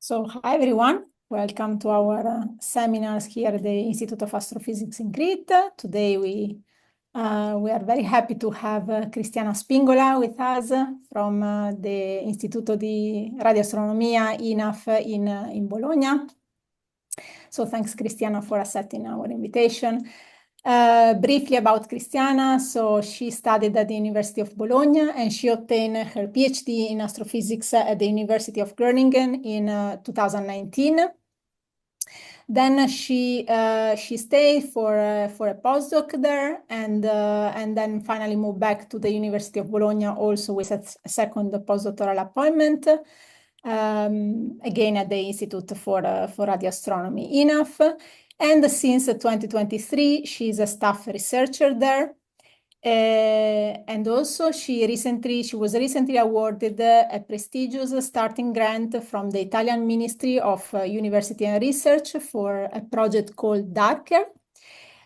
So, hi everyone, welcome to our seminars here at the Institute of Astrophysics in Crete. Today we are very happy to have Cristiana Spingola with us from the Istituto di Radioastronomia INAF in Bologna. So thanks Cristiana for accepting our invitation. Briefly about Cristiana, so she studied at the University of Bologna and she obtained her PhD in astrophysics at the University of Groningen in 2019. Then she stayed for a postdoc there and then finally moved back to the University of Bologna also with a second postdoctoral appointment. Again at the Institute for Radio Astronomy, INAF. And since 2023, she's a staff researcher there. And also she was recently awarded a prestigious starting grant from the Italian Ministry of University and Research for a project called Darker.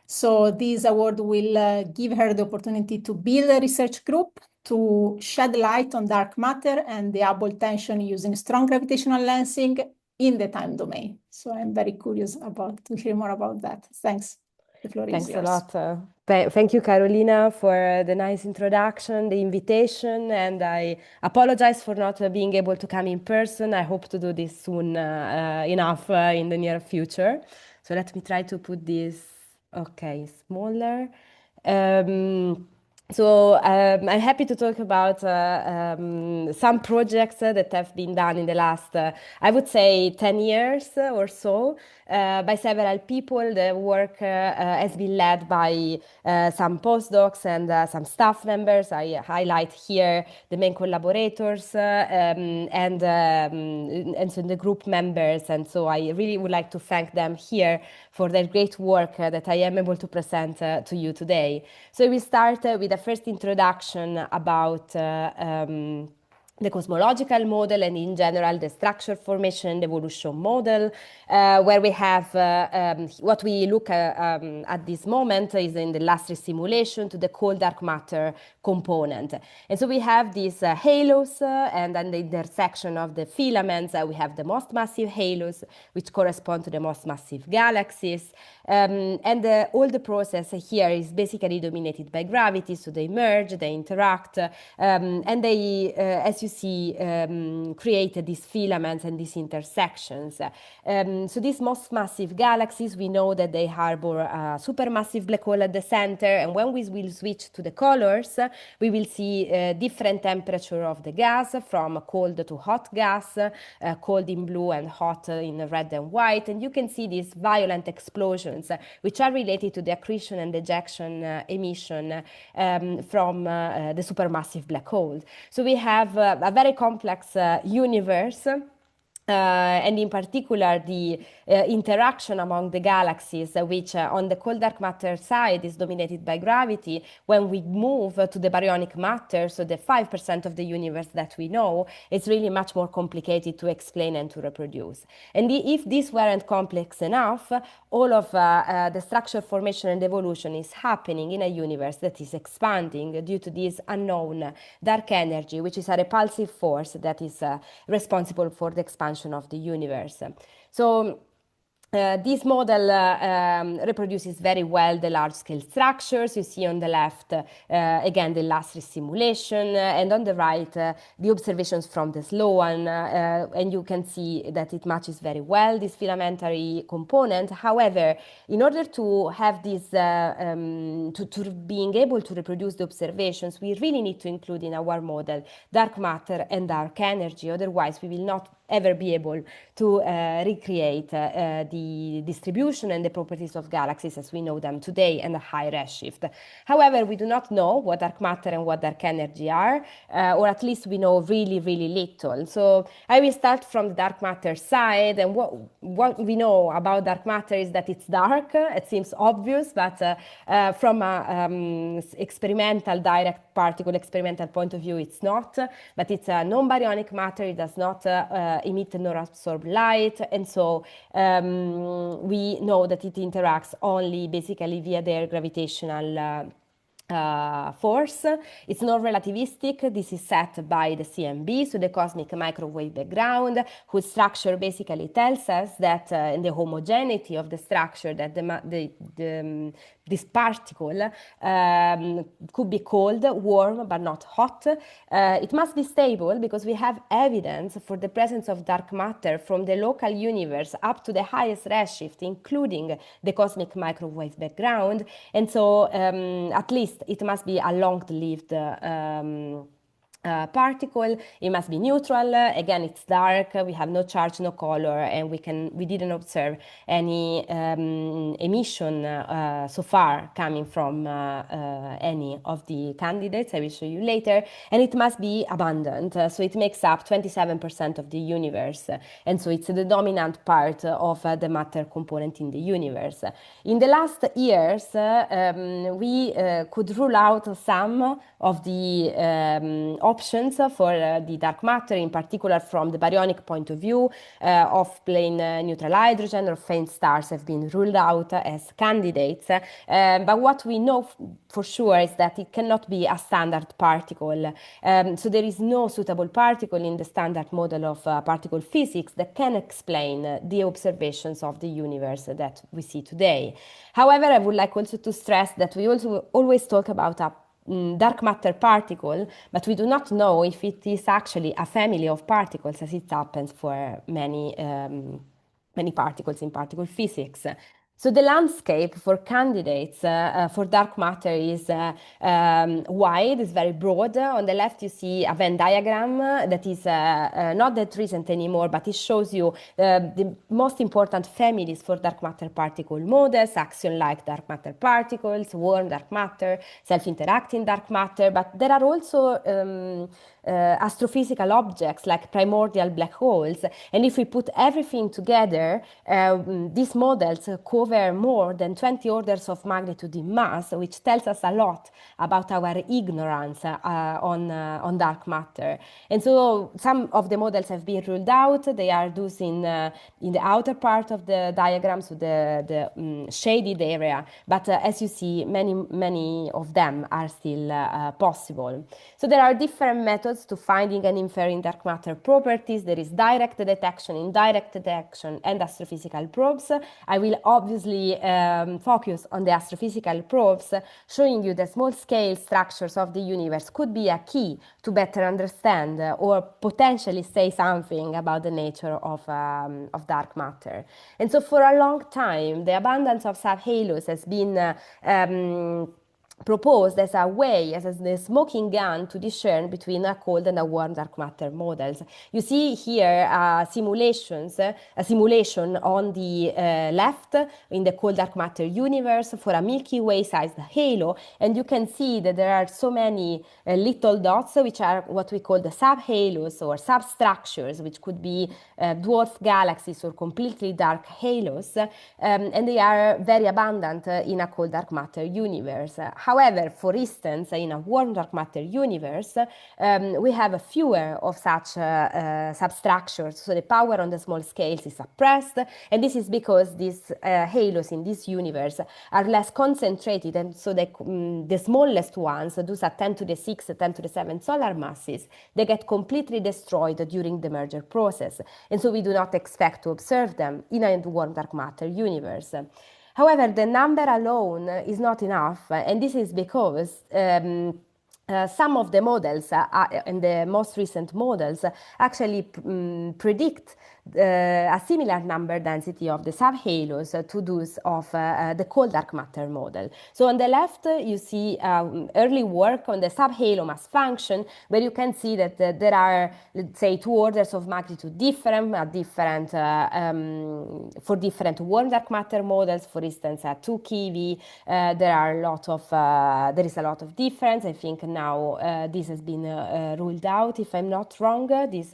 So this award will give her the opportunity to build a research group to shed light on dark matter and the Hubble tension using strong gravitational lensing in the time domain. So I'm very curious to hear more about that. Thanks. The floor is yours. Thanks a lot. Thank you, Carolina, for the nice introduction, the invitation, and I apologize for not being able to come in person. I hope to do this soon enough in the near future. So let me try to put this, smaller. I'm happy to talk about some projects that have been done in the last, I would say, 10 years or so by several people. The work has bbeen led by some postdocs and some staff members. I highlight here the main collaborators and so the group members. And so I really would like to thank them here for their great work that I am able to present to you today. So we start with a first introduction about the cosmological model and in general the structure, formation and evolution model, where we have what we look at this moment is in the last simulation to the cold dark matter component. And so we have these halos and then the intersection of the filaments. We have the most massive halos, which correspond to the most massive galaxies. And all the process here is basically dominated by gravity, so they merge, they interact, and they, as you see, create these filaments and these intersections. So these most massive galaxies, we know that they harbor a supermassive black hole at the center, and when we will switch to the colors, we will see different temperature of the gas, from cold to hot gas, cold in blue and hot in red and white, and you can see these violent explosions, which are related to the accretion and ejection emission from the supermassive black hole. So we have a very complex universe. And in particular, the interaction among the galaxies, which on the cold dark matter side is dominated by gravity. When we move to the baryonic matter, so the 5% of the universe that we know, it's really much more complicated to explain and to reproduce. And if this weren't complex enough, all of the structure, formation and evolution is happening in a universe that is expanding due to this unknown dark energy, which is a repulsive force that is responsible for the expansion of the universe. So this model reproduces very well the large-scale structures. You see on the left, again, the last simulation, and on the right, the observations from the slow one, and you can see that it matches very well, this filamentary component. However, in order to have this, to being able to reproduce the observations, we really need to include in our model dark matter and dark energy, otherwise we will not ever be able to recreate the distribution and the properties of galaxies as we know them today and a high redshift. However, we do not know what dark matter and what dark energy are, or at least we know really, really little. So I will start from the dark matter side, and what we know about dark matter is that it's dark. It seems obvious, but from an experimental, direct particle experimental point of view, it's not. But it's a non-baryonic matter. It does not emit nor absorb light, and so we know that it interacts only basically via their gravitational force. It's not relativistic. This is set by the CMB, so the cosmic microwave background, whose structure basically tells us that in the homogeneity of the structure that this particle could be cold, warm, but not hot. It must be stable because we have evidence for the presence of dark matter from the local universe up to the highest redshift, including the cosmic microwave background. And so at least it must be a long-lived particle. It must be neutral. Again, it's dark. We have no charge, no color, and we didn't observe any emission so far coming from any of the candidates. I will show you later. And it must be abundant. So it makes up 27% of the universe, and so it's the dominant part of the matter component in the universe. In the last years, we could rule out some of the options for the dark matter, in particular from the baryonic point of view. Off-plane neutral hydrogen or faint stars have been ruled out as candidates. But what we know for sure is that it cannot be a standard particle. So there is no suitable particle in the standard model of particle physics that can explain the observations of the universe that we see today. However, I would like also to stress that we also always talk about a dark matter particle, but we do not know if it is actually a family of particles, as it happens for many particles in particle physics. So the landscape for candidates for dark matter is wide, it's very broad. On the left you see a Venn diagram that is not that recent anymore, but it shows you the most important families for dark matter particle models: axion-like dark matter particles, warm dark matter, self-interacting dark matter. But there are also astrophysical objects like primordial black holes. And if we put everything together, these models cover more than 20 orders of magnitude in mass, which tells us a lot about our ignorance on dark matter. And so some of the models have been ruled out. They are those in the outer part of the diagram, so the shaded area. But as you see, many of them are still possible. So there are different methods to finding and inferring dark matter properties. There is direct detection, indirect detection, and astrophysical probes. I will obviously focus on the astrophysical probes, showing you that small-scale structures of the universe could be a key to better understand or potentially say something about the nature of dark matter. And so for a long time, the abundance of subhalos has been proposed as a way, as the smoking gun, to discern between a cold and a warm dark matter models. You see here a simulation on the left in the cold dark matter universe for a Milky Way sized halo, and you can see that there are so many little dots, which are what we call the subhalos or substructures, which could be dwarf galaxies or completely dark halos, and they are very abundant in a cold dark matter universe. However, for instance, in a warm dark matter universe, we have fewer of such substructures, so the power on the small scales is suppressed, and this is because these halos in this universe are less concentrated, and so the smallest ones, those at 10 to the 6, 10 to the 7 solar masses, they get completely destroyed during the merger process, and so we do not expect to observe them in a warm dark matter universe. However, the number alone is not enough, and this is because some of the models and the most recent models actually predict a similar number density of the subhalos to those of the cold dark matter model. So on the left, you see early work on the subhalo mass function, where you can see that there are, let's say, 2 orders of magnitude different for different warm dark matter models. For instance, at 2 keV, there is a lot of difference. I think now this has been ruled out, if I'm not wrong, these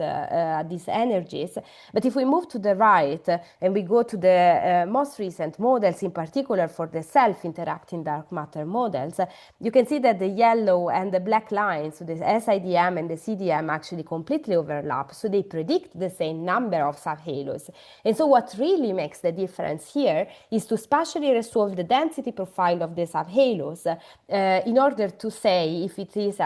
energies. But But if we move to the right and we go to the most recent models, in particular for the self-interacting dark matter models, you can see that the yellow and the black lines, so the SIDM and the CDM, actually completely overlap. So they predict the same number of subhalos. And so what really makes the difference here is to spatially resolve the density profile of the subhalos in order to say if it is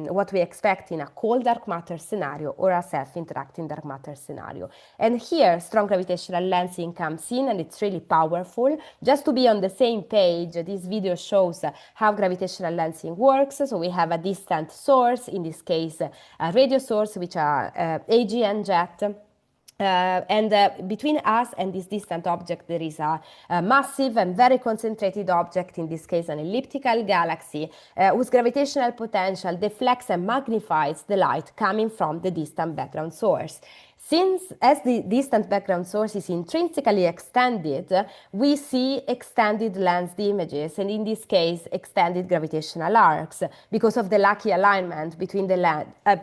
what we expect in a cold dark matter scenario or a self-interacting dark matter scenario. And here, strong gravitational lensing comes in, and it's really powerful. Just to be on the same page, this video shows how gravitational lensing works. So we have a distant source, in this case, a radio source, which are AGN jet. And between us and this distant object, there is a massive and very concentrated object, in this case an elliptical galaxy, whose gravitational potential deflects and magnifies the light coming from the distant background source. Since, as the distant background source is intrinsically extended, we see extended lensed images, and in this case, extended gravitational arcs, because of the lucky alignment between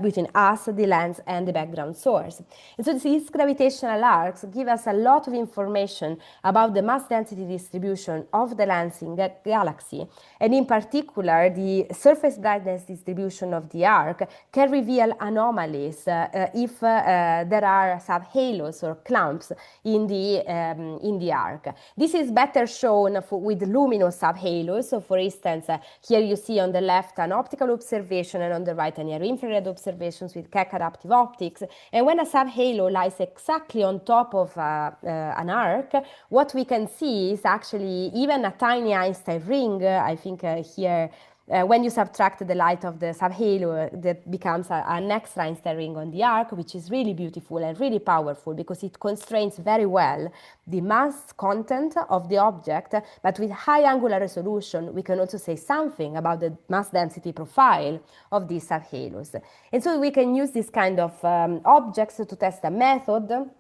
between us, the lens, and the background source. And so these gravitational arcs give us a lot of information about the mass density distribution of the lensing galaxy, and in particular, the surface brightness distribution of the arc can reveal anomalies if there are subhalos or clumps in the arc. This is better shown with luminous subhalos. So for instance, here you see on the left an optical observation, and on the right a near-infrared observations with Keck adaptive optics. And when a subhalo lies exactly on top of an arc, what we can see is actually even a tiny Einstein ring. I think here when you subtract the light of the subhalo, that becomes an extra Einstein ring on the arc, which is really beautiful and really powerful because it constrains very well the mass content of the object, but with high angular resolution, we can also say something about the mass density profile of these subhalos. And so we can use this kind of objects to test a method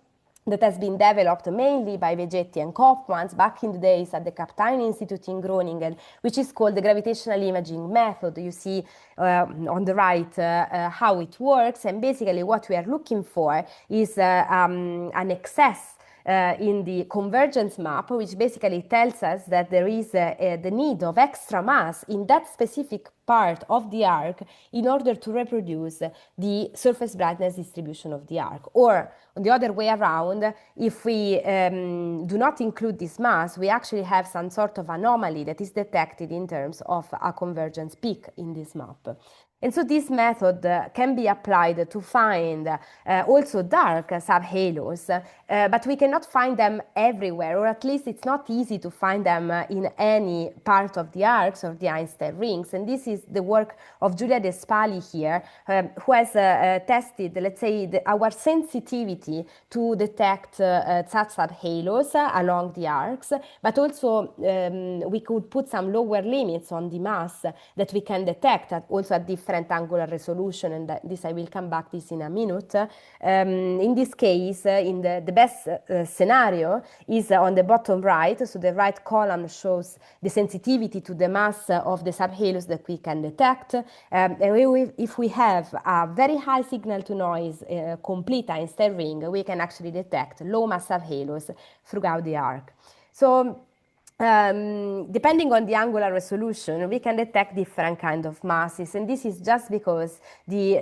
that has been developed mainly by Vegetti and Koopmans back in the days at the Kapteyn Institute in Groningen, which is called the gravitational imaging method. You see on the right how it works, and basically what we are looking for is an excess in the convergence map, which basically tells us that there is the need of extra mass in that specific part of the arc in order to reproduce the surface brightness distribution of the arc. Or on the other way around, if we do not include this mass, we actually have some sort of anomaly that is detected in terms of a convergence peak in this map. And so this method can be applied to find also dark subhalos, but we cannot find them everywhere, or at least it's not easy to find them in any part of the arcs or the Einstein rings. And this is the work of Giulia De Spali here, who has tested, let's say, our sensitivity to detect such subhalos along the arcs, but also we could put some lower limits on the mass that we can detect also at different angular resolution, and this I will come back to this in a minute. In this case, in the best scenario is on the bottom right, so the right column shows the sensitivity to the mass of the subhalos that we can detect. And if we have a very high signal to noise complete Einstein ring, we can actually detect low mass subhalos throughout the arc. So depending on the angular resolution, we can detect different kinds of masses, and this is just because the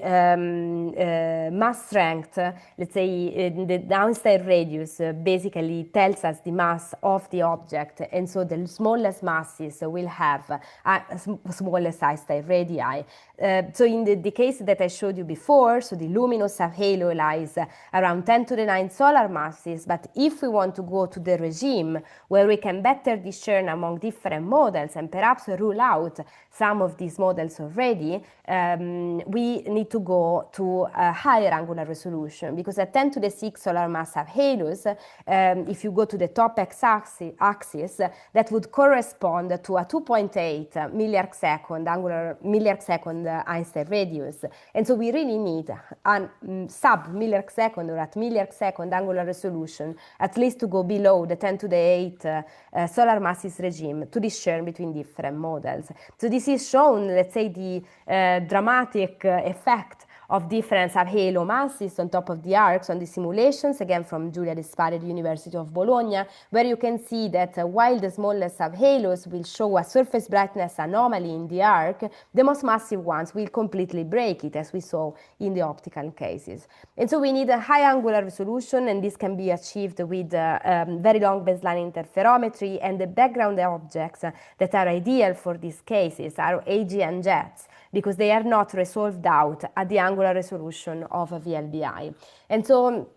mass strength, let's say the Einstein radius, basically tells us the mass of the object, and so the smallest masses will have smallest Einstein radii. So in the case that I showed you before, so the luminous subhalo lies around 10 to the 9 solar masses, but if we want to go to the regime where we can better discern among different models and perhaps rule out some of these models already, we need to go to a higher angular resolution, because at 10 to the 6 solar mass subhalos, if you go to the top x-axis, that would correspond to a 2.8 milliarc second Einstein radius. And so we really need a sub-milliarc second or at milliarc second angular resolution, at least to go below the 10 to the 8 solar masses regime to discern between different models. So this is shown, let's say, the dramatic effect of different subhalo masses on top of the arcs on the simulations, again from Giulia Despari at the University of Bologna, where you can see that while the smallest subhalos will show a surface brightness anomaly in the arc, the most massive ones will completely break it, as we saw in the optical cases. And so we need a high angular resolution, and this can be achieved with very long baseline interferometry, and the background objects that are ideal for these cases are AGN jets, because they are not resolved out at the angular resolution of a VLBI. And so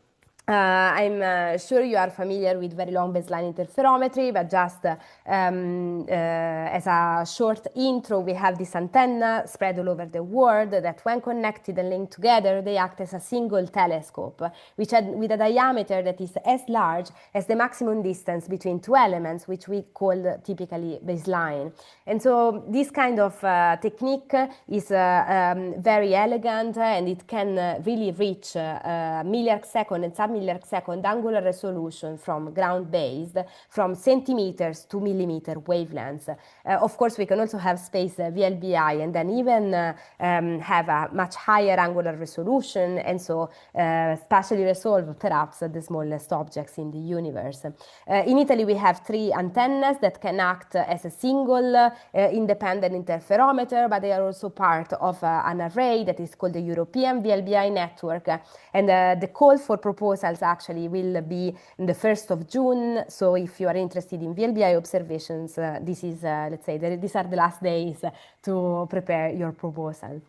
I'm sure you are familiar with very long baseline interferometry, but just as a short intro, we have this antenna spread all over the world that when connected and linked together, they act as a single telescope, with a diameter that is as large as the maximum distance between two elements, which we call typically baseline. And so this kind of technique is very elegant, and it can really reach milliarc second and sub-milliarc second angular resolution from ground-based, from centimeters to millimeter wavelengths. Of course, we can also have space VLBI, and then even have a much higher angular resolution, and so spatially resolve perhaps the smallest objects in the universe. In Italy, we have 3 antennas that can act as a single independent interferometer, but they are also part of an array that is called the European VLBI network. And the call for proposals actually will be in the 1st of June. So if you are interested in VLBI observations, this is, let's say, these are the last days to prepare your proposal.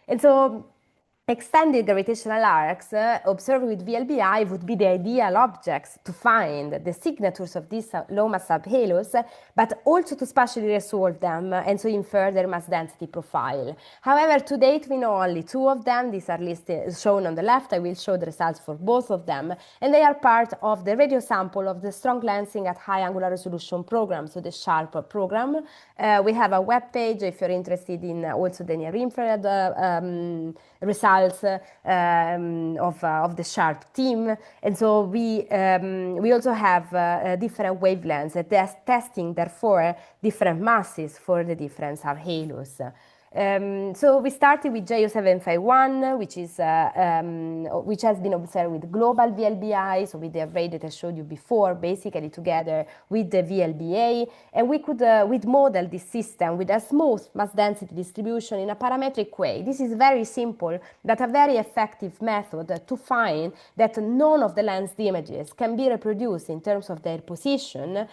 And so extended gravitational arcs observed with VLBI would be the ideal objects to find the signatures of these low mass subhalos, but also to spatially resolve them and so infer their mass density profile. However, to date we know only 2 of them. These are listed, shown on the left. I will show the results for both of them, and they are part of the radio sample of the strong lensing at high angular resolution program, so the SHARP program. We have a web page if you're interested in also the near infrared results of the SHARP team. And so we also have different wavelengths, testing therefore different masses for the different subhalos. So we started with JU751, which has been observed with global VLBI, so with the array that I showed you before, basically together with the VLBA, and we could model this system with a smooth mass density distribution in a parametric way. This is very simple, but a very effective method to find that none of the lensed images can be reproduced in terms of their position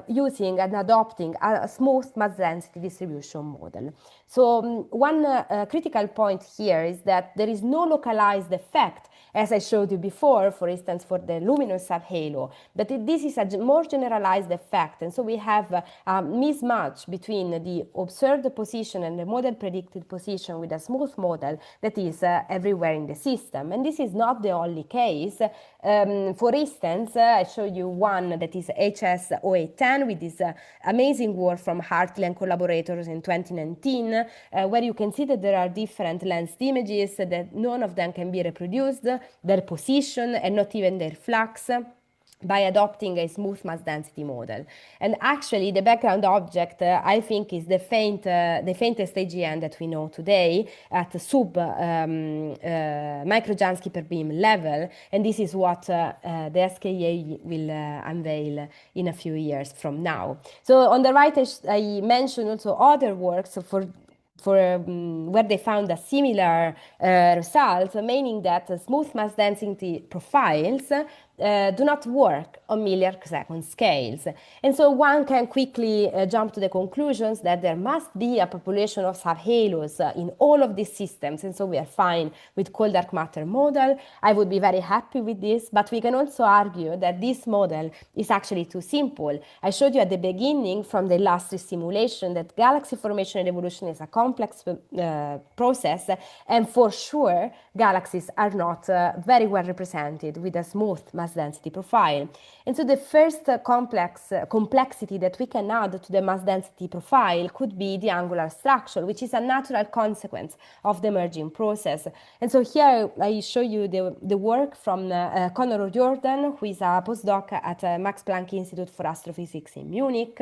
using and adopting a smooth mass density distribution model. So one critical point here is that there is no localized effect, as I showed you before, for instance, for the luminous subhalo, but this is a more generalized effect. And so we have a mismatch between the observed position and the model predicted position with a smooth model that is everywhere in the system. And this is not the only case. For instance, I showed you one that is HS0810 with this amazing work from Hartley and collaborators in 2019, where you can see that there are different lensed images, that none of them can be reproduced, their position and not even their flux, by adopting a smooth mass density model. And actually the background object I think is the faintest AGN that we know today at sub microjansky per beam level, and this is what the SKA will unveil in a few years from now. So on the right I mentioned also other works where they found a similar result, meaning that smooth mass density profiles do not work on milliarc second scales. And so one can quickly jump to the conclusions that there must be a population of subhalos in all of these systems, and so we are fine with cold dark matter model. I would be very happy with this, but we can also argue that this model is actually too simple. I showed you at the beginning from the illustrious simulation that galaxy formation and evolution is a complex process, and for sure galaxies are not very well represented with a smooth mass density profile. And so the first complexity that we can add to the mass density profile could be the angular structure, which is a natural consequence of the merging process. And so here I show you the work from Conor O'Riordan, who is a postdoc at Max Planck Institute for Astrophysics in Munich.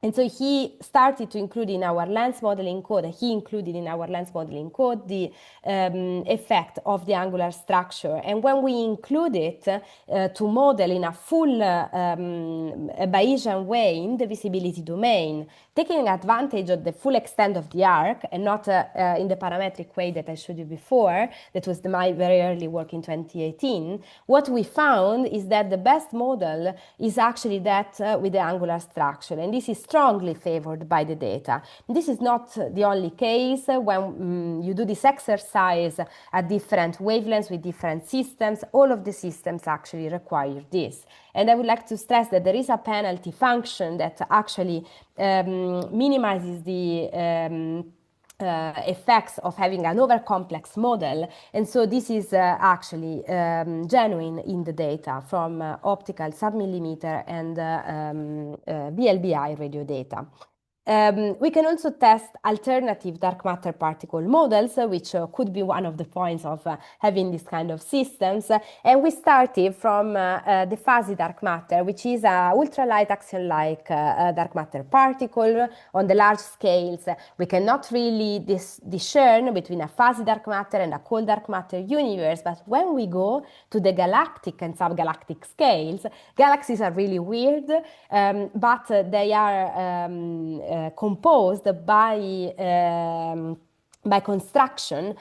And so he started to include in our lens modeling code, he included in our lens modeling code the effect of the angular structure. And when we include it to model in a full Bayesian way in the visibility domain, taking advantage of the full extent of the arc and not in the parametric way that I showed you before, that was my very early work in 2018, what we found is that the best model is actually that with the angular structure. And this is strongly favored by the data. This is not the only case. When you do this exercise at different wavelengths with different systems, all of the systems actually require this. And I would like to stress that there is a penalty function that actually minimizes the effects of having an over-complex model. And so this is actually genuine in the data from optical submillimeter and VLBI radio data. We can also test alternative dark matter particle models, which could be one of the points of having this kind of systems. And we started from the fuzzy dark matter, which is a ultralight axion-like dark matter particle. On the large scales, we cannot really discern between a fuzzy dark matter and a cold dark matter universe. But when we go to the galactic and subgalactic scales, galaxies are really weird, but they are composed by construction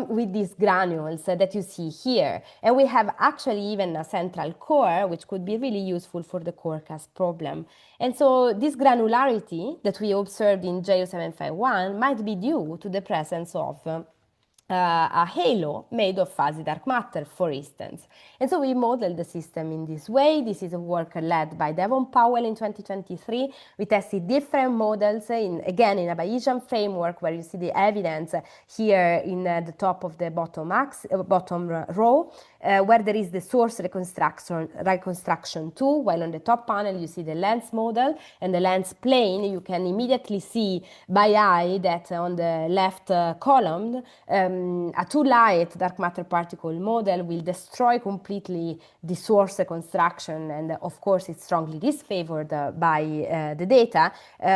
with these granules that you see here. And we have actually even a central core, which could be really useful for the Corecast problem. And so this granularity that we observed in JU751 might be due to the presence of a halo made of fuzzy dark matter, for instance. And so we modeled the system in this way. This is a work led by Devon Powell in 2023. We tested different models, again, in a Bayesian framework, where you see the evidence here in the top of the bottom row, where there is the source reconstruction tool, while on the top panel you see the lens model and the lens plane. You can immediately see by eye that on the left column, a too-light dark matter particle model will destroy completely the source reconstruction, and of course it's strongly disfavored by the data,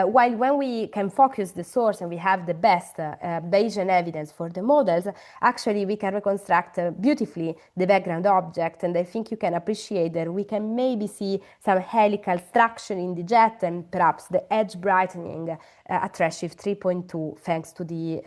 while when we can focus the source and we have the best Bayesian evidence for the models, actually we can reconstruct beautifully the background object. And I think you can appreciate that we can maybe see some helical structure in the jet and perhaps the edge brightening at redshift 3.2 thanks to the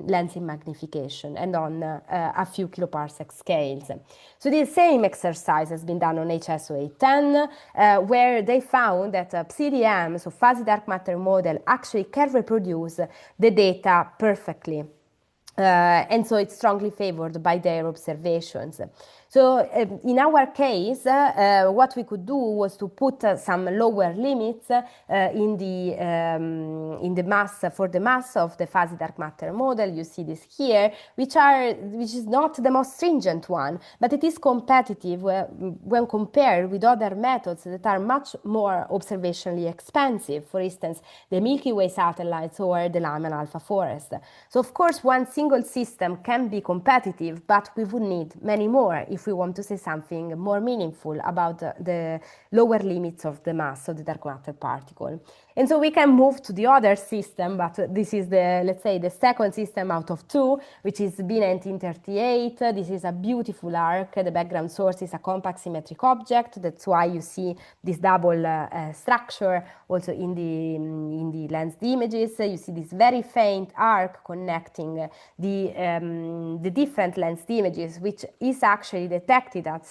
lensing magnification and on a few kiloparsec scales. So the same exercise has been done on HSO 810, where they found that PCDM, so fuzzy dark matter model, actually can reproduce the data perfectly. And so it's strongly favored by their observations. So in our case, what we could do was to put some lower limits in the mass, for the mass of the fuzzy dark matter model. You see this here, which is not the most stringent one, but it is competitive when compared with other methods that are much more observationally expensive. For instance, the Milky Way satellites or the Lyman alpha forest. So of course, one single system can be competitive, but we would need many more if we want to say something more meaningful about the lower limits of the mass of the dark matter particle. And so we can move to the other system, but this is let's say, the second system out of two, which is B1938. This is a beautiful arc. The background source is a compact symmetric object. That's why you see this double structure also in the lensed images. You see this very faint arc connecting the different lensed images, which is actually detected at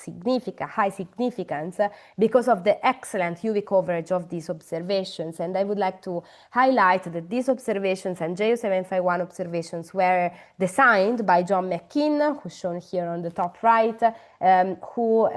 high significance because of the excellent UV coverage of these observations. And I would like to highlight that these observations and JU751 observations were designed by John McKean, who's shown here on the top right, who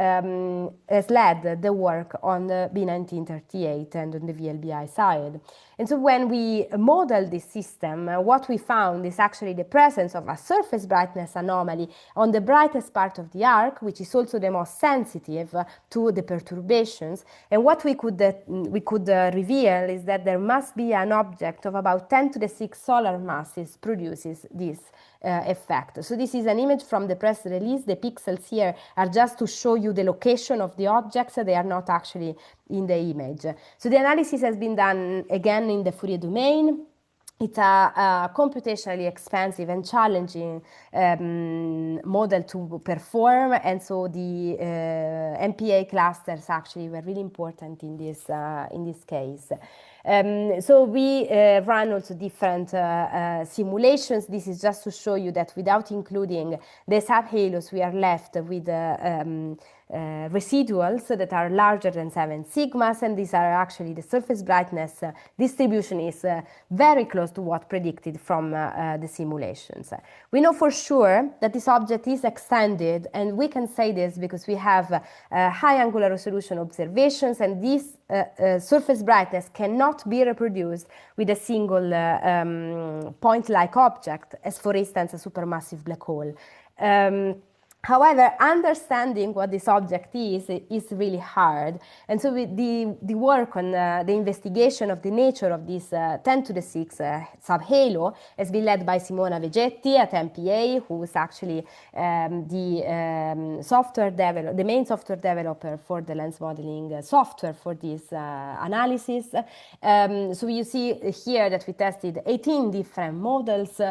has led the work on the B1938 and on the VLBI side. And so when we model this system, what we found is actually the presence of a surface brightness anomaly on the brightest part of the arc, which is also the most sensitive to the perturbations. And what we could reveal is that there must be an object of about 10 to the 6 solar masses produces this effect. So this is an image from the press release. The pixels here are just to show you the location of the objects. They are not actually in the image. So the analysis has been done again in the Fourier domain. It's a computationally expensive and challenging model to perform, and so the MPA clusters actually were really important in this case. So we run also different simulations. This is just to show you that without including the subhalos, we are left with residuals that are larger than 7 sigmas, and these are actually the surface brightness distribution is very close to what predicted from the simulations. We know for sure that this object is extended, and we can say this because we have high angular resolution observations, and this surface brightness cannot be reproduced with a single point-like object, as for instance a supermassive black hole. However, understanding what this object is really hard. And so the work on the investigation of the nature of this 10 to the 6 subhalo has been led by Simona Vegetti at MPA, who is actually the main software developer for the lens modeling software for this analysis. So you see here that we tested 18 different models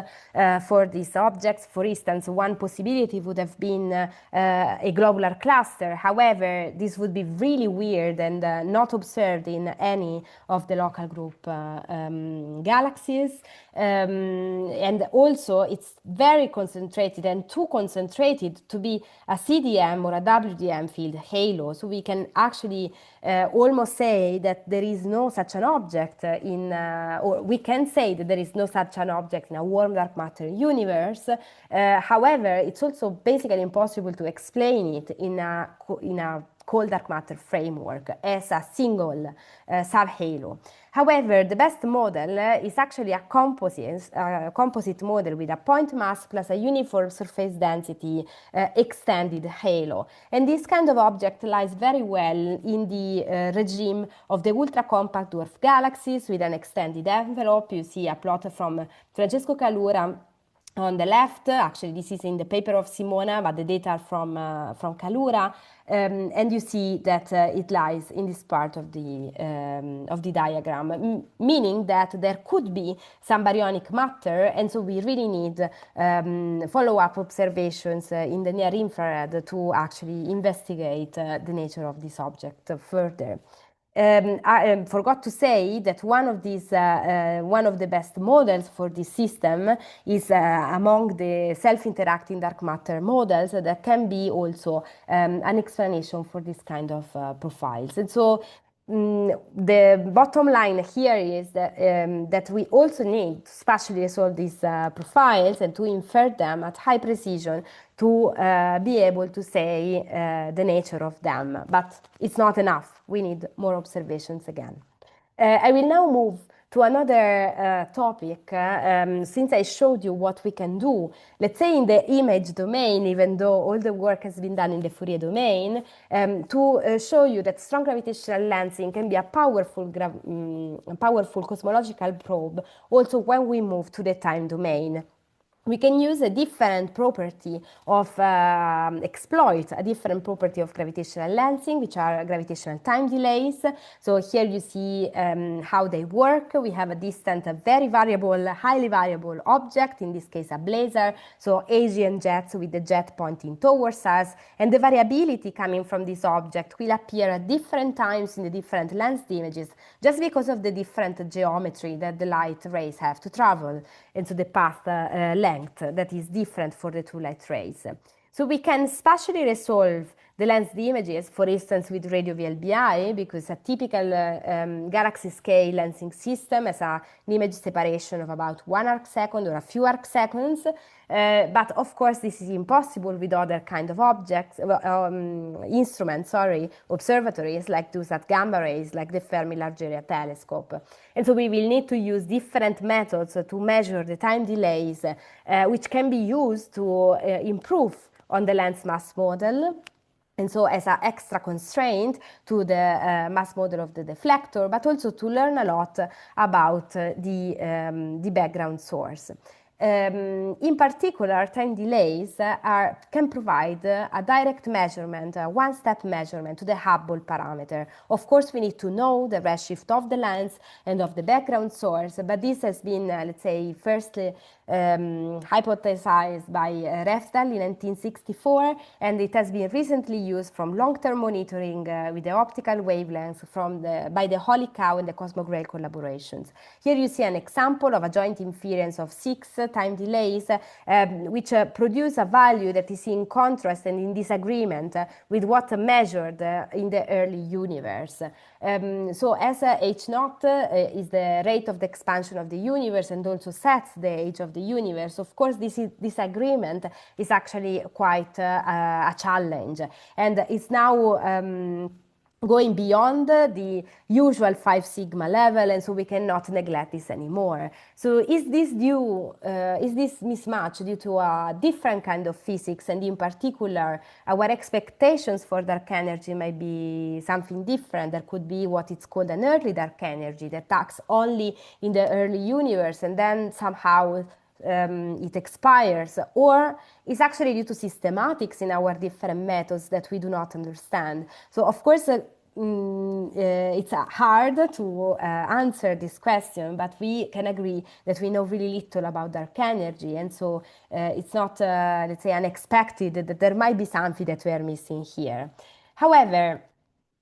for these objects. For instance, one possibility would have been a globular cluster. However, this would be really weird and not observed in any of the local group galaxies. And also, it's very concentrated and too concentrated to be a CDM or a WDM field halo. So we can actually almost say that there is no such an object or we can say that there is no such an object in a warm dark matter universe. However, it's also basically impossible to explain it in a cold dark matter framework as a single subhalo. However, the best model is actually a composite model with a point mass plus a uniform surface density extended halo. And this kind of object lies very well in the regime of the ultra-compact dwarf galaxies with an extended envelope. You see a plot from Francesco Calura on the left. Actually, this is in the paper of Simona, but the data are from Calura. And you see that it lies in this part of the diagram, meaning that there could be some baryonic matter, and so we really need follow-up observations in the near infrared to actually investigate the nature of this object further. I forgot to say that one of the best models for this system is among the self-interacting dark matter models that can be also an explanation for this kind of profiles. And so the bottom line here is that we also need to spatially resolve these profiles and to infer them at high precision to be able to say the nature of them. But it's not enough. We need more observations again. I will now move to another topic, since I showed you what we can do, let's say in the image domain, even though all the work has been done in the Fourier domain, to show you that strong gravitational lensing can be a powerful cosmological probe also when we move to the time domain. We can use a different property of exploit a different property of gravitational lensing, which are gravitational time delays. So here you see how they work. We have a distant, a very variable, highly variable object, in this case a blazar, so Asian jets with the jet pointing towards us, and the variability coming from this object will appear at different times in the different lensed images, just because of the different geometry that the light rays have to travel, and so the path length that is different for the two light rays. So we can spatially resolve the lensed images, for instance, with radio VLBI, because a typical galaxy scale lensing system has an image separation of about 1 arc second or a few arc seconds. But of course, this is impossible with other kind of objects, instruments, observatories like those at gamma rays, like the Fermi Large Area Telescope. And so we will need to use different methods to measure the time delays, which can be used to improve on the lens mass model. And so as an extra constraint to the mass model of the deflector, but also to learn a lot about the background source. In particular, time delays can provide a direct measurement, a one-step measurement to the Hubble parameter. Of course, we need to know the redshift of the lens and of the background source, but this has been, let's say, firstly hypothesized by Reftal in 1964, and it has been recently used from long-term monitoring with the optical wavelengths by the Holy Cow and the Cosmos-Grail collaborations. Here you see an example of a joint inference of 6 time delays, which produce a value that is in contrast and in disagreement with what measured in the early universe. So as H0 is the rate of the expansion of the universe and also sets the age of the universe, of course this disagreement is actually quite a challenge, and it's now going beyond the usual 5 sigma level, and so we cannot neglect this anymore. So is this mismatch due to a different kind of physics, and in particular our expectations for dark energy might be something different? There could be what is called an early dark energy that acts only in the early universe and then somehow it expires, or it's actually due to systematics in our different methods that we do not understand. So of course it's hard to answer this question, but we can agree that we know really little about dark energy, and so it's not, let's say, unexpected that there might be something that we are missing here. However,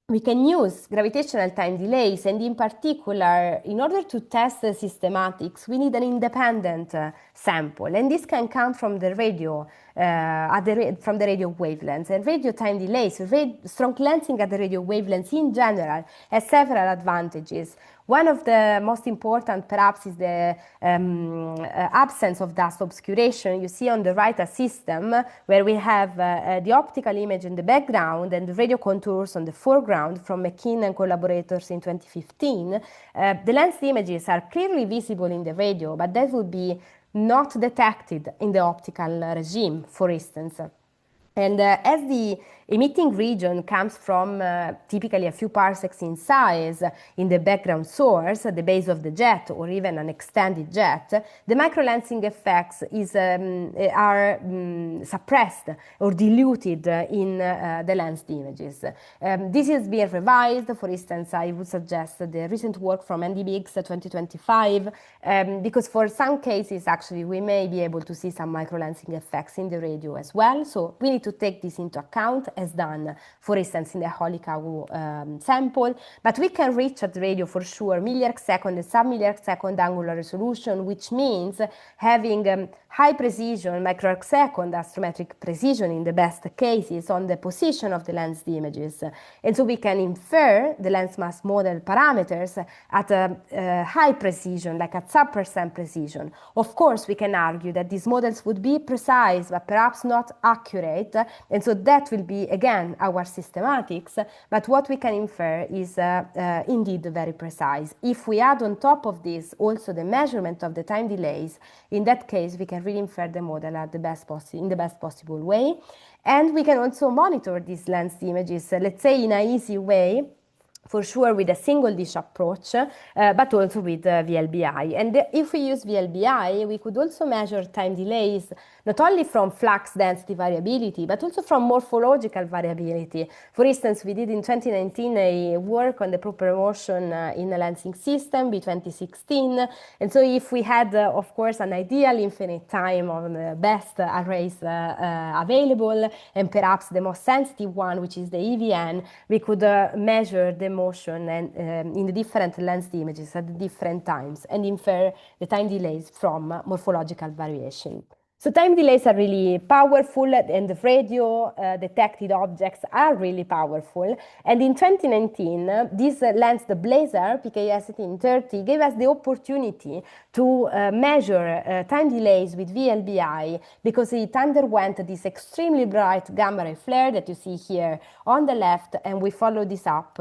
we can use gravitational time delays, and in particular, in order to test the systematics, we need an independent sample, and this can come from the radio, from the radio wavelengths. And radio time delays, strong lensing at the radio wavelengths in general has several advantages. One of the most important, perhaps, is the absence of dust obscuration. You see on the right a system where we have the optical image in the background and the radio contours on the foreground from McKean and collaborators in 2015. The lens images are clearly visible in the radio, but that would be not detected in the optical regime, for instance. And as the emitting region comes from typically a few parsecs in size in the background source, the base of the jet, or even an extended jet, the microlensing effects are suppressed or diluted in the lensed images. This is being revised. For instance, I would suggest the recent work from Andy Biggs 2025, because for some cases, actually, we may be able to see some microlensing effects in the radio as well. So we need to take this into account, as done, for instance, in the Holy Cow sample. But we can reach at radio for sure milliarc second and sub-milliarc second angular resolution, which means having high precision, microarc second astrometric precision in the best cases on the position of the lensed images. And so we can infer the lens mass model parameters at a high precision, like at sub% precision. Of course, we can argue that these models would be precise, but perhaps not accurate. And so that will be, again, our systematics. But what we can infer is indeed very precise. If we add on top of this also the measurement of the time delays, in that case, we can really infer the model at in the best possible way. And we can also monitor these lensed images, let's say in an easy way, for sure with a single dish approach, but also with VLBI. And if we use VLBI, we could also measure time delays, not only from flux density variability, but also from morphological variability. For instance, we did in 2019 a work on the proper motion in a lensing system, B2016. And so if we had, of course, an ideal infinite time on the best arrays available, and perhaps the most sensitive one, which is the EVN, we could measure the motion and in the different lensed images at different times and infer the time delays from morphological variation. So time delays are really powerful, and the radio detected objects are really powerful. And in 2019, this lens, the Blazer PKS 1830, gave us the opportunity to measure time delays with VLBI, because it underwent this extremely bright gamma ray flare that you see here on the left, and we follow this up,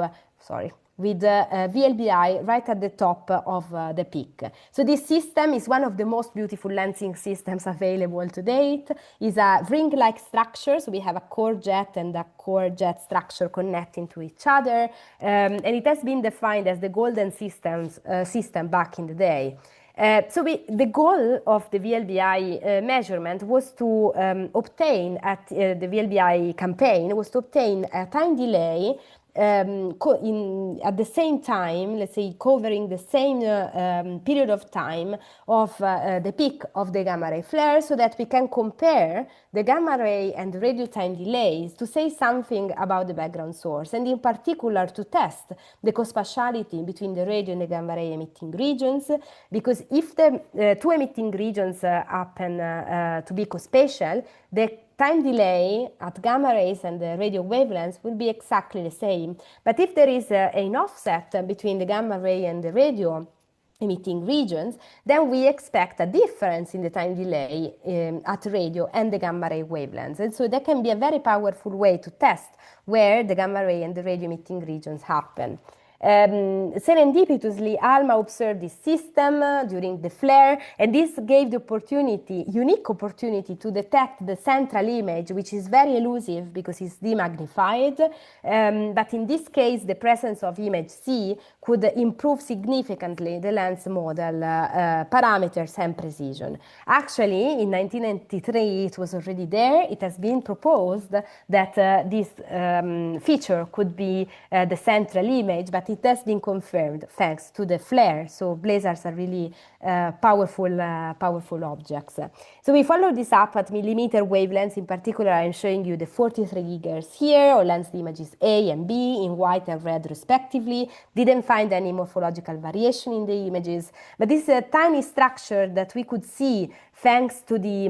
with VLBI right at the top of the peak. So this system is one of the most beautiful lensing systems available to date. It's a ring-like structure, so we have a core jet and a core jet structure connecting to each other, and it has been defined as the golden system back in the day. The goal of the VLBI measurement was to obtain at the VLBI campaign was to obtain a time delay at the same time, let's say covering the same period of time of the peak of the gamma ray flare, so that we can compare the gamma ray and the radio time delays to say something about the background source, and in particular to test the co-spatiality between the radio and the gamma ray emitting regions, because if the two emitting regions happen to be co-spatial, the time delay at gamma rays and the radio wavelengths will be exactly the same. But if there is an offset between the gamma ray and the radio emitting regions, then we expect a difference in the time delay at radio and the gamma ray wavelengths. And so that can be a very powerful way to test where the gamma ray and the radio emitting regions happen. Serendipitously, ALMA observed this system during the flare, and this gave the unique opportunity to detect the central image, which is very elusive because it's demagnified. But in this case, the presence of image C could improve significantly the lens model parameters and precision. Actually, in 1993, it was already there. It has been proposed that this feature could be the central image, but it has been confirmed thanks to the flare. So blazars are really powerful objects. So we follow this up at millimeter wavelengths. In particular, I'm showing you the 43 gigahertz here, or lens images A and B in white and red respectively. Didn't find any morphological variation in the images, but this is a tiny structure that we could see thanks to the,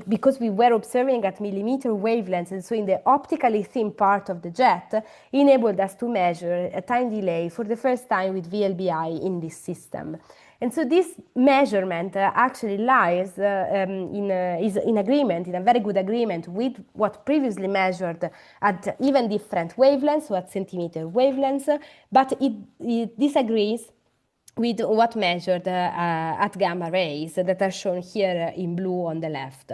because we were observing at millimeter wavelengths, and so in the optically thin part of the jet, enabled us to measure a time delay for the first time with VLBI in this system. And so this measurement actually lies is in agreement, in a very good agreement with what previously measured at even different wavelengths, so at centimeter wavelengths, but it disagrees with what measured at gamma rays that are shown here in blue on the left.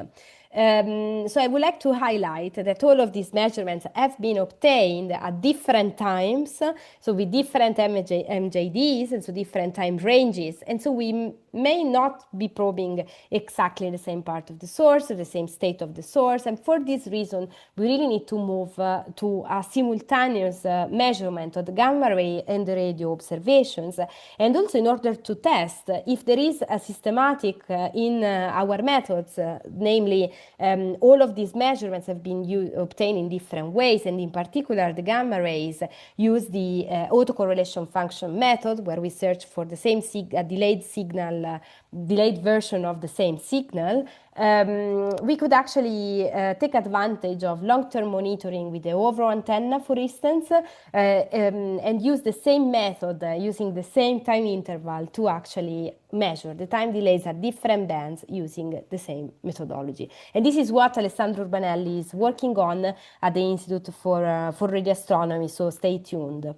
So I would like to highlight that all of these measurements have been obtained at different times, so with different MJDs, and so different time ranges. And so we may not be probing exactly the same part of the source or the same state of the source. And for this reason, we really need to move to a simultaneous measurement of the gamma ray and the radio observations. And also in order to test if there is a systematic in our methods, namely all of these measurements have been obtained in different ways, and in particular the gamma rays use the autocorrelation function method, where we search for the same delayed version of the same signal. We could actually take advantage of long-term monitoring with the OVRO antenna, for instance, and use the same method using the same time interval to actually measure the time delays at different bands using the same methodology. And this is what Alessandro Urbanelli is working on at the Institute for Radio Astronomy, so stay tuned.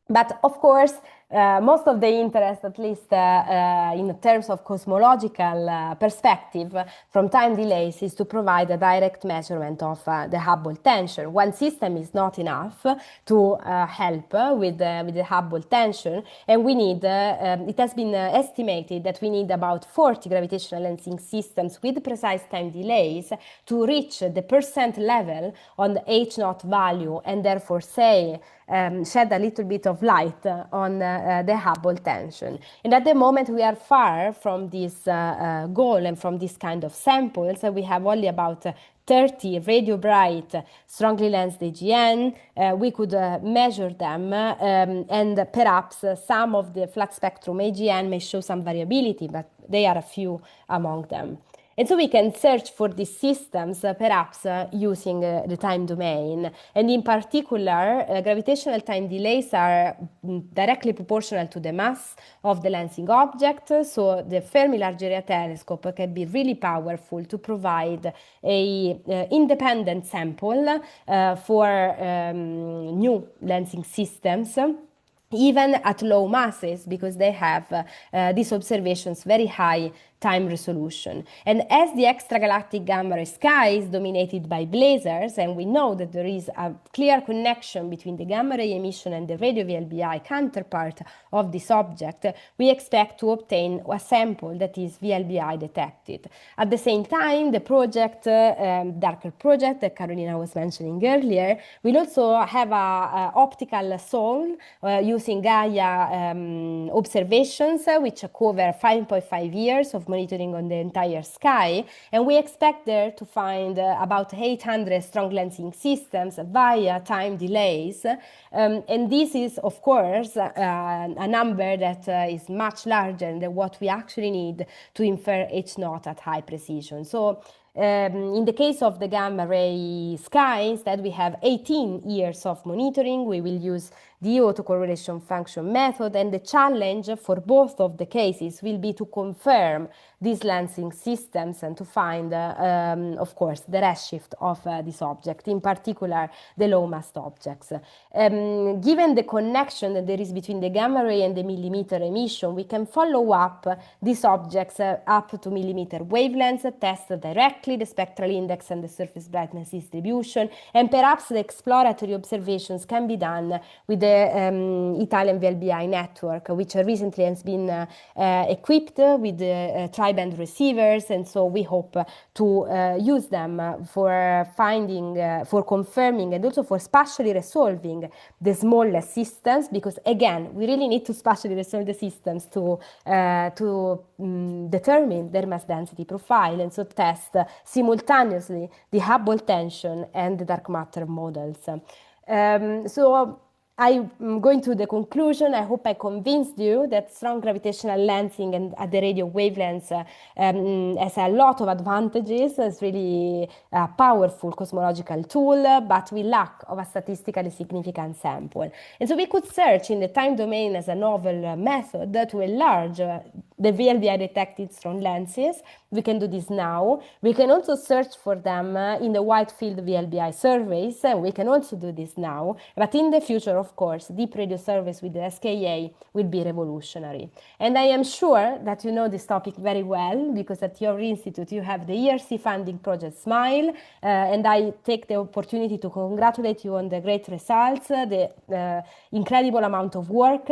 But of course, most of the interest, at least in terms of cosmological perspective from time delays, is to provide a direct measurement of the Hubble tension. One system is not enough to help with the Hubble tension, and we need, it has been estimated that we need about 40 gravitational lensing systems with precise time delays to reach the percent level on the H0 value, and therefore say, shed a little bit of light on the Hubble tension. And at the moment we are far from this goal and from this kind of samples. We have only about 30 radio bright strongly lensed AGN. We could measure them, and perhaps some of the flat spectrum AGN may show some variability, but they are a few among them. And so we can search for these systems, perhaps using the time domain. And in particular, gravitational time delays are directly proportional to the mass of the lensing object. So the Fermi Large Area Telescope can be really powerful to provide a independent sample for new lensing systems, even at low masses, because they have these observations very high time resolution. And as the extragalactic gamma ray sky is dominated by blazars, and we know that there is a clear connection between the gamma ray emission and the radio VLBI counterpart of this object, we expect to obtain a sample that is VLBI detected. At the same time, the project, darker project that Carolina was mentioning earlier, will also have a optical soul using Gaia observations, which cover 5.5 years of monitoring on the entire sky, and we expect there to find about 800 strong lensing systems via time delays, and this is of course a number that is much larger than what we actually need to infer H0 at high precision. So in the case of the gamma ray sky, instead we have 18 years of monitoring. We will use the autocorrelation function method, and the challenge for both of the cases will be to confirm these lensing systems and to find, of course, the redshift of this object, in particular the low-mass objects. Given the connection that there is between the gamma ray and the millimeter emission, we can follow up these objects up to millimeter wavelengths, test directly the spectral index and the surface brightness distribution, and perhaps the exploratory observations can be done with the Italian VLBI network, which recently has been equipped with tri-band receivers, and so we hope to use them for finding, for confirming, and also for spatially resolving the smallest systems, because again, we really need to spatially resolve the systems to determine their mass density profile, and so test simultaneously the Hubble tension and the dark matter models. So I'm going to the conclusion. I hope I convinced you that strong gravitational lensing and at the radio wavelengths has a lot of advantages. It's really a powerful cosmological tool, but we lack of a statistically significant sample. And so we could search in the time domain as a novel method to enlarge the VLBI detected strong lenses. We can do this now. We can also search for them in the wide field VLBI surveys, and we can also do this now. But in the future, of course, deep radio surveys with the SKA will be revolutionary. And I am sure that you know this topic very well, because at your institute you have the ERC funding project SMILE, and I take the opportunity to congratulate you on the great results, the incredible amount of work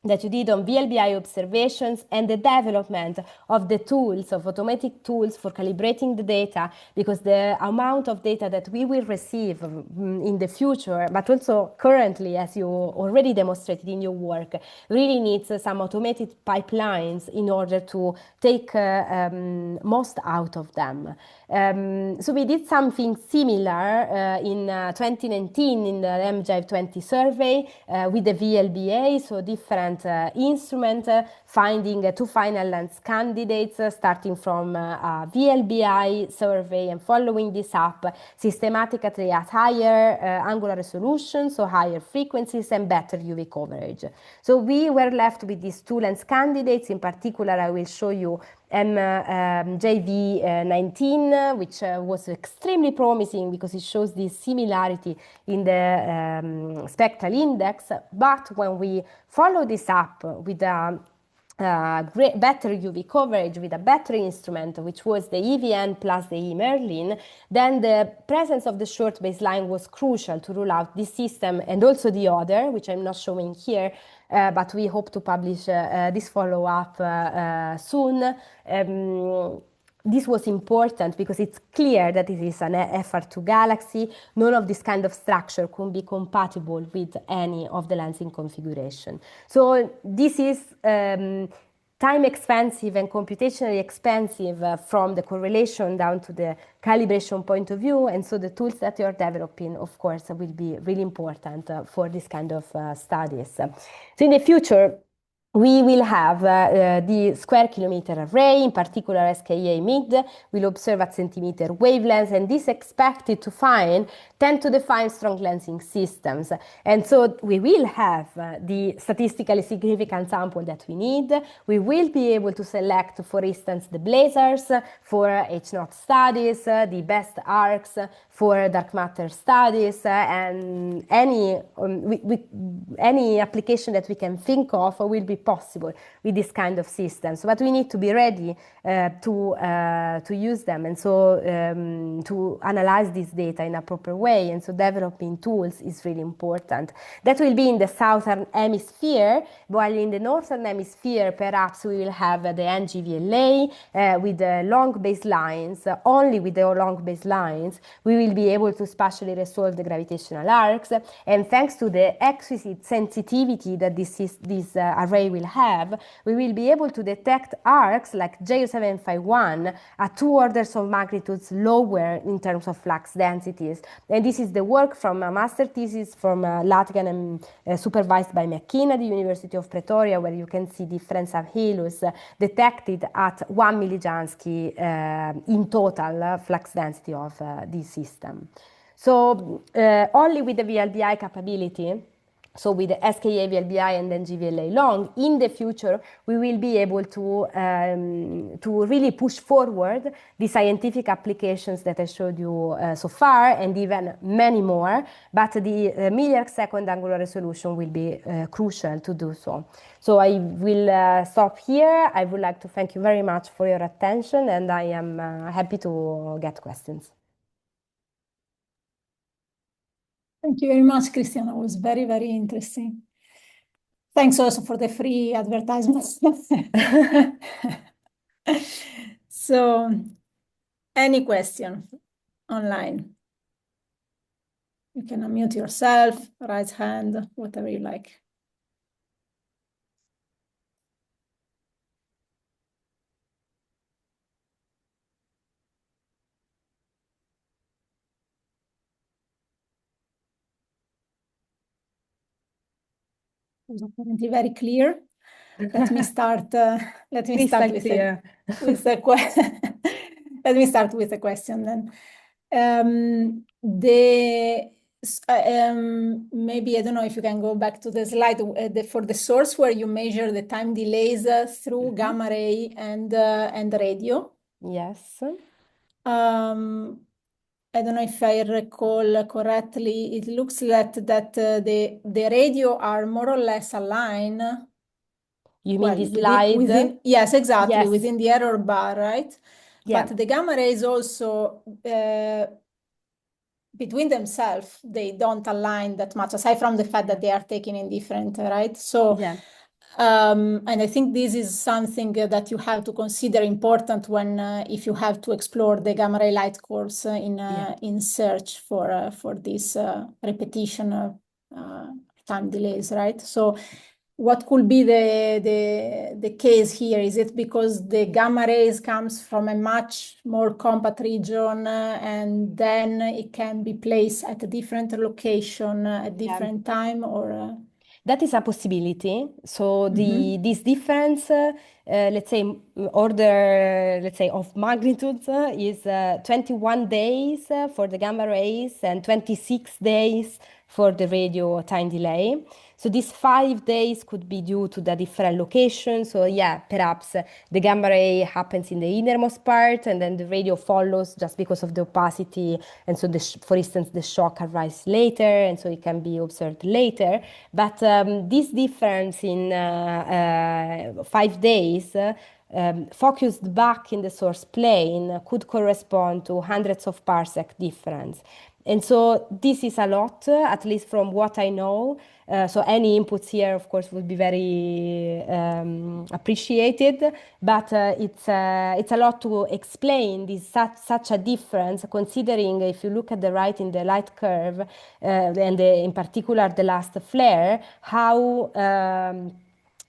that you did on VLBI observations, and the development of the tools, of automatic tools for calibrating the data, because the amount of data that we will receive in the future, but also currently, as you already demonstrated in your work, really needs some automated pipelines in order to take most out of them. So we did something similar in 2019 in the MGIVE 20 survey with the VLBA, so different instrument, finding two final lens candidates, starting from a VLBI survey and following this up systematically at higher angular resolution, so higher frequencies and better UV coverage. So we were left with these two lens candidates. In particular, I will show you MJV19, which was extremely promising because it shows this similarity in the spectral index. But when we follow this up with a better UV coverage with a better instrument, which was the EVN plus the E-Merlin, then the presence of the short baseline was crucial to rule out this system and also the other, which I'm not showing here, but we hope to publish this follow-up soon. This was important because it's clear that it is an FR2 galaxy. None of this kind of structure could be compatible with any of the lensing configuration. So this is time expensive and computationally expensive from the correlation down to the calibration point of view, and so the tools that you're developing, of course, will be really important for this kind of studies. So in the future, we will have the square kilometer array, in particular SKA mid, will observe at centimeter wavelengths, and this expected to find tend to define strong lensing systems. And so we will have the statistically significant sample that we need. We will be able to select, for instance, the blazars for H0 studies, the best arcs for dark matter studies, and any application that we can think of will be possible with this kind of systems. But we need to be ready to use them, and so to analyze this data in a proper way. And so developing tools is really important. That will be in the southern hemisphere, while in the northern hemisphere, perhaps we will have the NGVLA with the long baselines. Only with the long baselines, we will be able to spatially resolve the gravitational arcs. And thanks to the exquisite sensitivity that this array will have, we will be able to detect arcs like JU751 at 2 orders of magnitudes lower in terms of flux densities. And this is the work from a master thesis from Latgan and supervised by McKean at the University of Pretoria, where you can see difference of Helus detected at 1 millijansky in total flux density of this system. So only with the VLBI capability, so with the SKA VLBI and then GVLA long, in the future, we will be able to really push forward the scientific applications that I showed you so far, and even many more. But the milliarc second angular resolution will be crucial to do so. So I will stop here. I would like to thank you very much for your attention, and I am happy to get questions. Thank you very much, Cristiana. It was very, very interesting. Thanks also for the free advertisements. So, any question online? You can unmute yourself, raise hand, whatever you like. It was apparently very clear. Let me start. Let me start with a question. Let me start with a question then. Maybe I don't know if you can go back to the slide for the source where you measure the time delays through gamma ray and radio. Yes. I don't know if I recall correctly. It looks like that the radio are more or less aligned. You mean the slide? Yes, exactly, Yes. within the error bar, right? Yeah. But the gamma rays also, between themselves, they don't align that much, aside from the fact that they are taken in different, right? So, Yeah. and I think this is something that you have to consider important when, if you have to explore the gamma ray light course in search for this repetition time delays, right? So, what could be the case here? Is it because the gamma rays comes from a much more compact region and then it can be placed at a different location at different time, or? That is a possibility. So this difference, let's say order, let's say of magnitudes, is 21 days for the gamma rays and 26 days for the radio time delay. So these 5 days could be due to the different locations. So yeah, perhaps the gamma ray happens in the innermost part, and then the radio follows just because of the opacity. And so, for instance, the shock arrives later, and so it can be observed later. But this difference in 5 days focused back in the source plane could correspond to hundreds of parsec difference. And so this is a lot, at least from what I know. So any inputs here, of course, would be very appreciated. But it's a lot to explain this such a difference, considering if you look at the right in the light curve, and in particular the last flare, how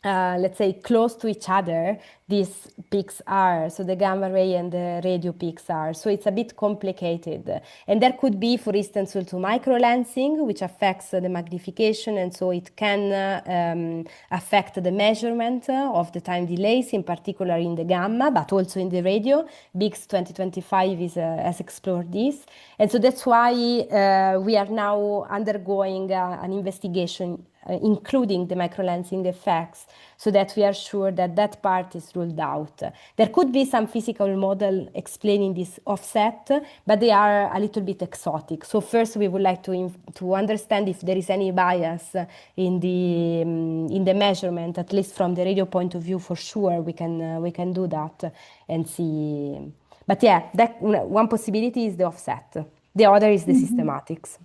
let's say close to each other these peaks are, so the gamma ray and the radio peaks are. So it's a bit complicated. And there could be, for instance, also microlensing, which affects the magnification, and so it can affect the measurement of the time delays, in particular in the gamma, but also in the radio. BIGS 2025 has explored this. And so that's why we are now undergoing an investigation including the microlensing effects, so that we are sure that that part is ruled out. There could be some physical model explaining this offset, but they are a little bit exotic. So first we would like to understand if there is any bias in the measurement, at least from the radio point of view. For sure we can do that and see. But yeah, that one possibility is the offset. The other is the Mhm. systematics.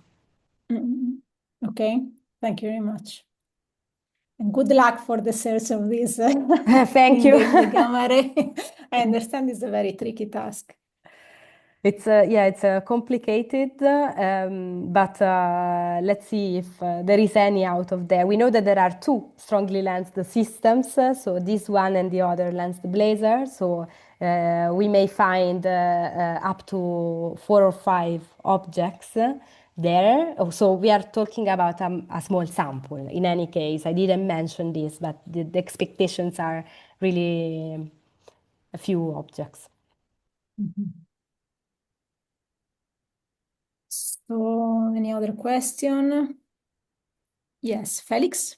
Mhm. Okay, thank you very much. And good luck for the search of this Thank in you. the gamma ray. I understand it's a very tricky task. It's yeah, it's complicated, but let's see if there is any out of there. We know that there are two strongly lensed systems, so this one and the other lensed blazer. So we may find up to 4 or 5 objects there. Oh, so we are talking about a small sample. In any case, I didn't mention this, but the expectations are really a few objects. Mhm. So, any other question? Yes, Felix.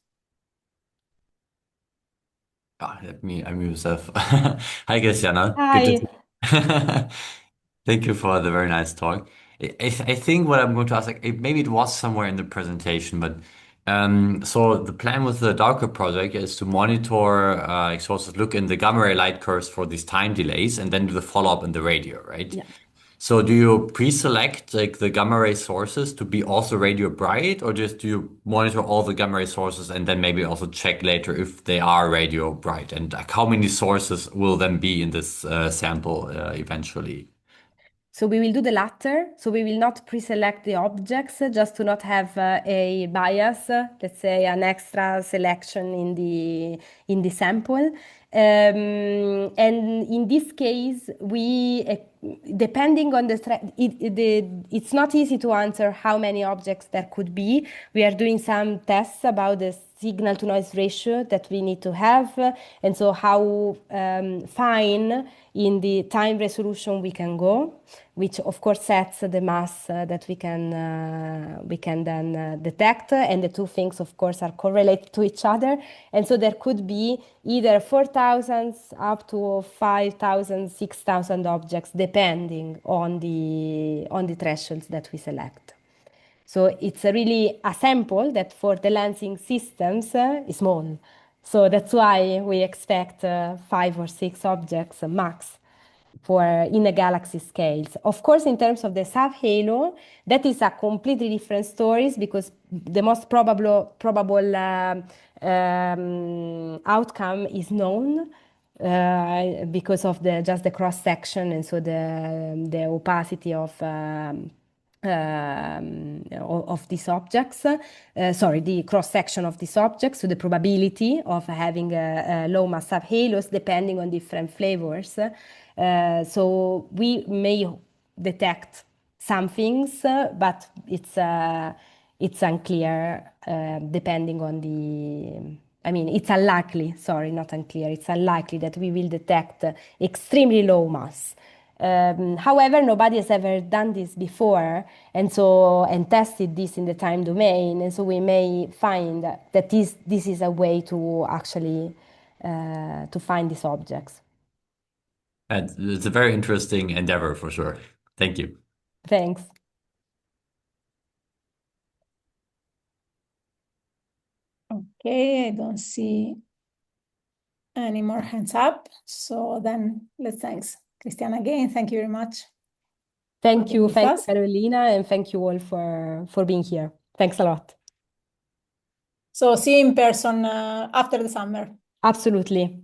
Ah, let me unmute myself. Hi, Christiana. Good to Hi. see you. Thank you for the very nice talk. I think what I'm going to ask, like, maybe it was somewhere in the presentation, but so the plan with the Darker project is to monitor, sort of look in the gamma ray light curves for these time delays, and then do the follow-up in the radio, right? Yeah. So do you pre-select like the gamma ray sources to be also radio bright, or just do you monitor all the gamma ray sources and then maybe also check later if they are radio bright? And like, how many sources will then be in this sample eventually? So we will do the latter. So we will not pre-select the objects just to not have a bias, let's say an extra selection in the sample. And in this case, depending on it's not easy to answer how many objects there could be. We are doing some tests about the signal to noise ratio that we need to have, and so how fine in the time resolution we can go, which of course sets the mass that we can then detect, and the two things of course are correlated to each other, and so there could be either 4,000 up to 5,000, 6,000 objects depending on the thresholds that we select. So it's really a sample that for the lensing systems is small. So that's why we expect 5 or 6 objects max for in a galaxy scales. Of course, in terms of the subhalo, that is a completely different stories, because the most probable outcome is known because of the just the cross section, and so the opacity of these objects, sorry, the cross section of these objects, so the probability of having a low mass subhalos depending on different flavors. So we may detect some things, but it's unclear depending on the. I mean, it's unlikely, sorry, not unclear, it's unlikely that we will detect extremely low mass. However, nobody has ever done this before, and tested this in the time domain, and so we may find that this is a way to actually to find these objects. And it's a very interesting endeavor for sure. Thank you. Thanks. Okay, I don't see any more hands up. So then let's thanks Christiana again. Thank you very much for being with Thank you, us. Carolina, and thank you all for being here. Thanks a lot. So see you in person after the summer. Absolutely.